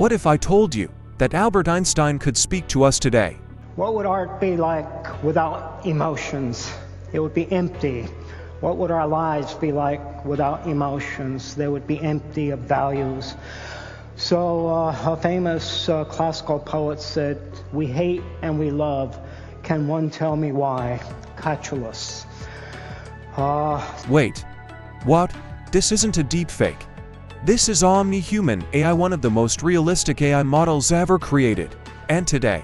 What if I told you that Albert Einstein could speak to us today? What would art be like without emotions? It would be empty. What would our lives be like without emotions? They would be empty of values. So a famous classical poet said, "We hate and we love. Can one tell me why?" Catullus. Wait. What? This isn't a deepfake. This is OmniHuman AI, one of the most realistic AI models ever created. And today,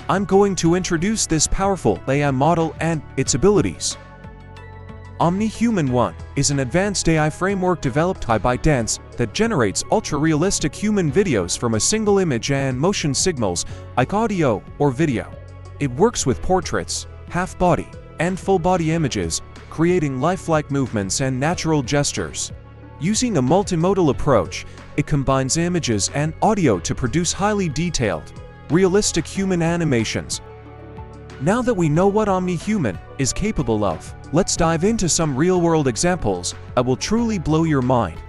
I'm going to introduce this powerful AI model and its abilities. OmniHuman 1 is an advanced AI framework developed by ByteDance that generates ultra-realistic human videos from a single image and motion signals like audio or video. It works with portraits, half-body, and full-body images, creating lifelike movements and natural gestures. Using a multimodal approach, it combines images and audio to produce highly detailed, realistic human animations. Now that we know what OmniHuman is capable of, let's dive into some real-world examples that will truly blow your mind.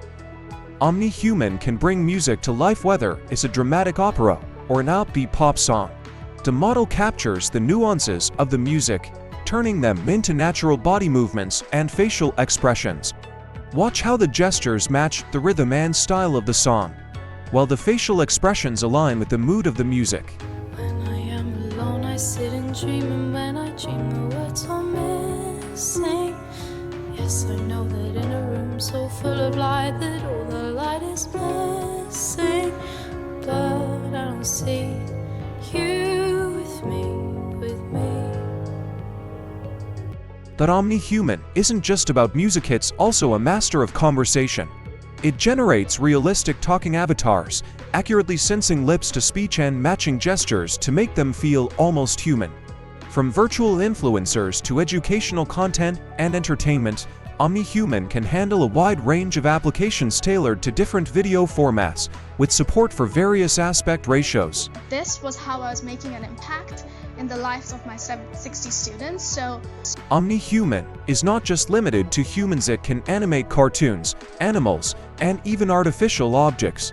OmniHuman can bring music to life, whether it's a dramatic opera or an upbeat pop song. The model captures the nuances of the music, turning them into natural body movements and facial expressions. Watch how the gestures match the rhythm and style of the song, while the facial expressions align with the mood of the music. When I am alone, I sit and dream, and when I dream, the words are missing. Yes, I know that in a room so full of light, that all the light is missing. But I don't see you with me, with me. That OmniHuman isn't just about music, it's also a master of conversation. It generates realistic talking avatars, accurately sensing lips to speech and matching gestures to make them feel almost human. From virtual influencers to educational content and entertainment, OmniHuman can handle a wide range of applications tailored to different video formats, with support for various aspect ratios. This was how I was making an impact in the lives of my 60 students. So OmniHuman is not just limited to humans, it can animate cartoons, animals, and even artificial objects.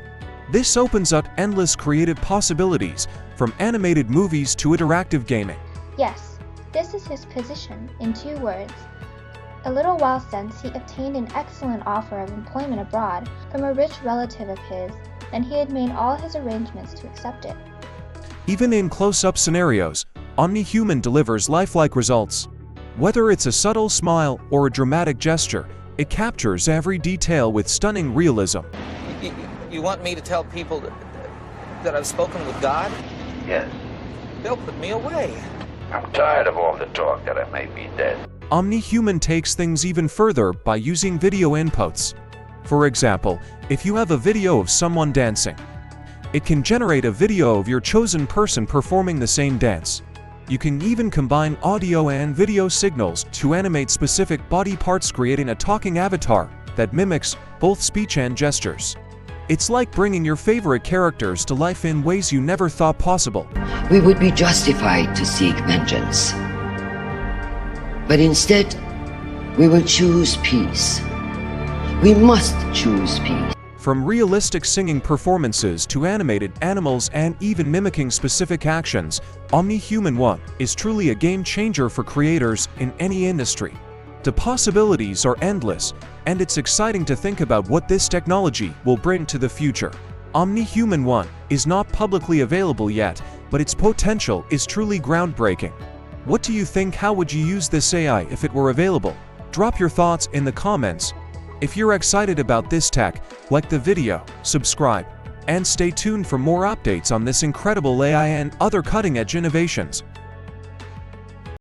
This opens up endless creative possibilities, from animated movies to interactive gaming. Yes, this is his position in 2 words. A little while since, he obtained an excellent offer of employment abroad from a rich relative of his, and he had made all his arrangements to accept it. Even in close-up scenarios, OmniHuman delivers lifelike results. Whether it's a subtle smile or a dramatic gesture, it captures every detail with stunning realism. You want me to tell people that I've spoken with God? Yes. They'll put me away. I'm tired of all the talk that I may be dead. OmniHuman takes things even further by using video inputs. For example, if you have a video of someone dancing, it can generate a video of your chosen person performing the same dance. You can even combine audio and video signals to animate specific body parts, creating a talking avatar that mimics both speech and gestures. It's like bringing your favorite characters to life in ways you never thought possible. We would be justified to seek vengeance. But instead, we will choose peace. We must choose peace. From realistic singing performances to animated animals and even mimicking specific actions, OmniHuman 1 is truly a game changer for creators in any industry. The possibilities are endless, and it's exciting to think about what this technology will bring to the future. OmniHuman 1 is not publicly available yet, but its potential is truly groundbreaking. What do you think? How would you use this AI if it were available? Drop your thoughts in the comments. If you're excited about this tech, like the video, subscribe, and stay tuned for more updates on this incredible AI and other cutting-edge innovations.